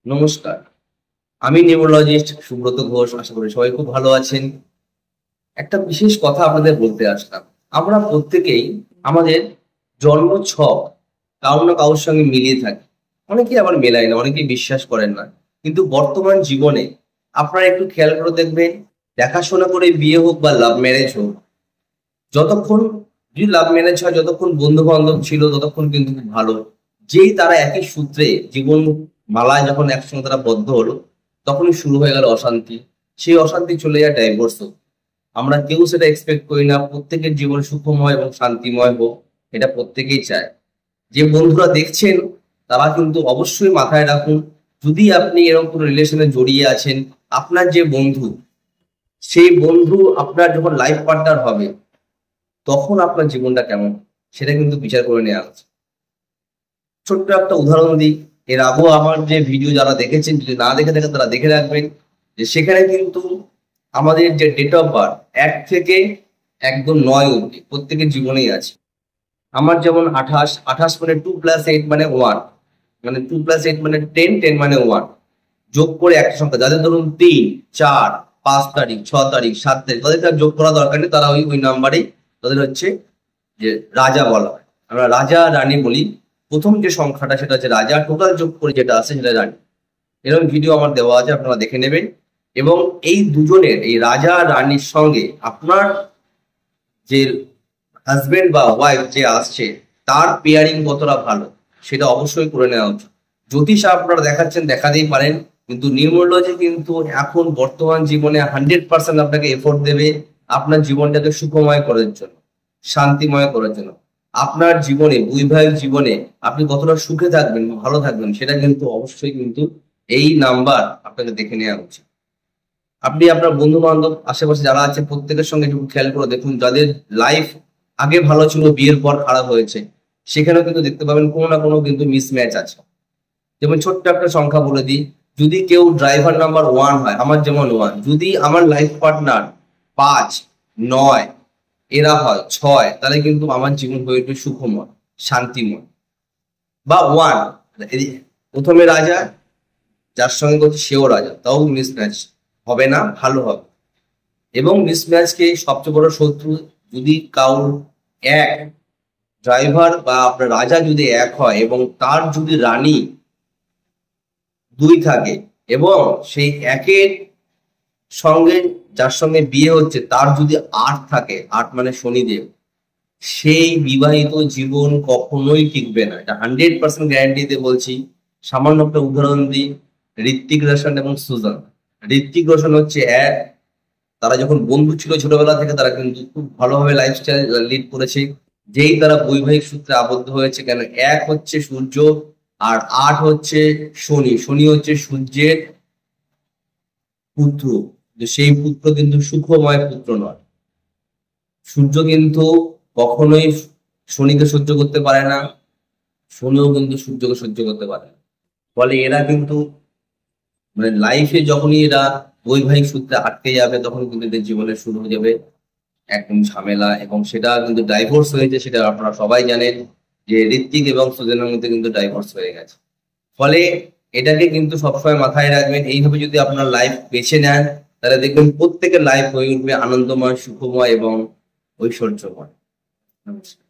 নমস্কার, আমি নিউরোলজিস্ট সুব্রত ঘোষ। আশা করি সবাই খুব ভালো আছেন। একটা বিশেষ কথা আপনাদের বলতে আসলাম। আমরা প্রত্যেকেই আমাদের জন্ম ছক কারো না কারোর সঙ্গে মিলিয়ে থাকি। অনেকেই আবার মেলায় না, অনেকেই বিশ্বাস করেন না। কিন্তু বর্তমান জীবনে আপনারা একটু খেয়াল করে দেখবেন, দেখাশোনা করে বিয়ে হোক বা লাভ ম্যারেজ হোক, যতক্ষণ যদি লাভ ম্যারেজ হয়, যতক্ষণ বন্ধু বান্ধব ছিল ততক্ষণ কিন্তু খুব ভালো। যেই তারা একই সূত্রে জীবন মালায় যখন একসঙ্গে তারা বদ্ধ হলো, তখনই শুরু হয়ে গেল অশান্তি। সেই অশান্তি চলে যায় ডাইভোর্স। আমরা কেউ সেটা এক্সপেক্ট করি না। প্রত্যেকের জীবন সুখময় এবং শান্তিময় হোক, এটা প্রত্যেকেই চায়। যে বন্ধুরা দেখছেন তারা কিন্তু অবশ্যই মাথায় রাখুন, যদি আপনি এরকম কোনো রিলেশনে জড়িয়ে আছেন, আপনার যে বন্ধু, সেই বন্ধু আপনার যখন লাইফ পার্টনার হবে, তখন আপনার জীবনটা কেমন সেটা কিন্তু বিচার করে নেওয়া উচিত। ছোট্ট একটা উদাহরণ দিই। এর আগেও আমার যে ভিডিও যারা দেখেছেন, যদি না দেখে থাকেন তারা দেখে রাখবেন, যে সেখানে কিন্তু আমাদের যে ডেট অফ বার্থ 1 থেকে একদম 9 অব্দি প্রত্যেকের জীবনেই আছে। আমার যেমন 28, 28 মানে 2+8 মানে 1, মানে 2+8 মানে 10, 10 মানে 1, যোগ করে একটা সংখ্যা। যাদের ধরুন 3, 4, 5 তারিখ, 6 তারিখ, 7 তারিখ, তাদের আর যোগ করা দরকার নেই, তারা ওই নাম্বারেই তাদের হচ্ছে যে রাজা বলা হয়। আমরা রাজা রানী বলি। প্রথম যে সংখ্যাটা সেটা হচ্ছে রাজা, টোটাল যোগ করে যেটা আছে সেটা রানী। এরকম ভিডিও আমার দেওয়া আছে, আপনারা দেখে নেবেন। এবং এই দুজনের, এই রাজা রানীর সঙ্গে আপনার যে হাজবেন্ড বা ওয়াইফ যে আসছে, তার পেয়ারিং কতটা ভালো সেটা অবশ্যই করে নেওয়া উচিত। জ্যোতিষ আপনারা দেখাচ্ছেন, দেখাতেই পারেন, কিন্তু নিউমোলজি কিন্তু এখন বর্তমান জীবনে 100% আপনাকে এফোর্ট দেবে আপনার জীবনটাকে সুখময় করার জন্য, শান্তিময় করার জন্য। আপনার জীবনে, বৈবাহিক জীবনে আপনি কতটা সুখে থাকবেন, ভালো থাকবেন, সেটা কিন্তু অবশ্যই কিন্তু এই নাম্বার আপনাকে দেখে নেওয়া উচিত। আপনি আপনার বন্ধু বান্ধব আশেপাশে যারা আছে প্রত্যেকের সঙ্গে একটু খেয়াল করে দেখুন, যাদের লাইফ আগে ভালো ছিল, বিয়ের পর খারাপ হয়েছে, সেখানেও কিন্তু দেখতে পাবেন কোনো না কোনো কিন্তু মিসম্যাচ আছে। যেমন ছোট্ট একটা সংখ্যা বলে দিই, যদি কেউ ড্রাইভার নাম্বার 1 হয়, আমার যেমন 1, যদি আমার লাইফ পার্টনার 5, 9 এরা হয় 6, তাহলে কিন্তু আমার জীবন হয়ে উঠবে সুখময়, শান্তিময়। বা 1 প্রথমে রাজা, যার সঙ্গে করছে সেও রাজা, তাও মিসম্যাচ হবে না, ভালো হবে। এবং মিসম্যাচকে সবচেয়ে বড় শত্রু, যদি কাউর এক ড্রাইভার বা আপনার রাজা যদি 1 হয় এবং তার যদি রানী 2 থাকে, এবং সেই একের সঙ্গে যার সঙ্গে বিয়ে হচ্ছে তার যদি 8 থাকে, 8 মানে শনিদেব, সেই বিবাহিত জীবন কখনোই টিকবে না। এটা 100% গ্যারান্টিতে বলছি। সামান্য একটা উদাহরণ দিই, ঋত্বিক রোশন এবং সুজান। ঋত্বিক রোশন হচ্ছে এক, তারা যখন বন্ধু ছিল ছোটবেলা থেকে, তারা কিন্তু খুব ভালোভাবে লাইফস্টাইল লিড করেছে। যেই তারা বৈবাহিক সূত্রে আবদ্ধ হয়েছে, কেন 1 হচ্ছে সূর্য আর 8 হচ্ছে শনি। শনি হচ্ছে সূর্যের পুত্র, সেই পুত্র কিন্তু সুখময় পুত্র নয়। সূর্য কিন্তু কখনোই শনিকে সহ্য করতে পারে না, শনিও কিন্তু সূর্যকে সহ্য করতে পারে না। ফলে এরা কিন্তু মানে লাইফে যখনই এরা বৈবাহিক সূত্রে আটকে যাবে, তখন কিন্তু এদের জীবনে শুরু হয়ে যাবে একদম ঝামেলা। এবং সেটা কিন্তু ডাইভোর্স হয়েছে, সেটা আপনারা সবাই জানেন, যে ঋত্বিক এবং সুজনের মধ্যে কিন্তু ডাইভোর্স হয়ে গেছে। ফলে এটাকে কিন্তু সবসময় মাথায় রাখবেন। এইভাবে যদি আপনার লাইফ বেছে নেন, তাহলে দেখবেন প্রত্যেকের লাইফ হয়ে উঠবে আনন্দময়, সুখময় এবং ঐশ্বর্যময়। নমস্কার।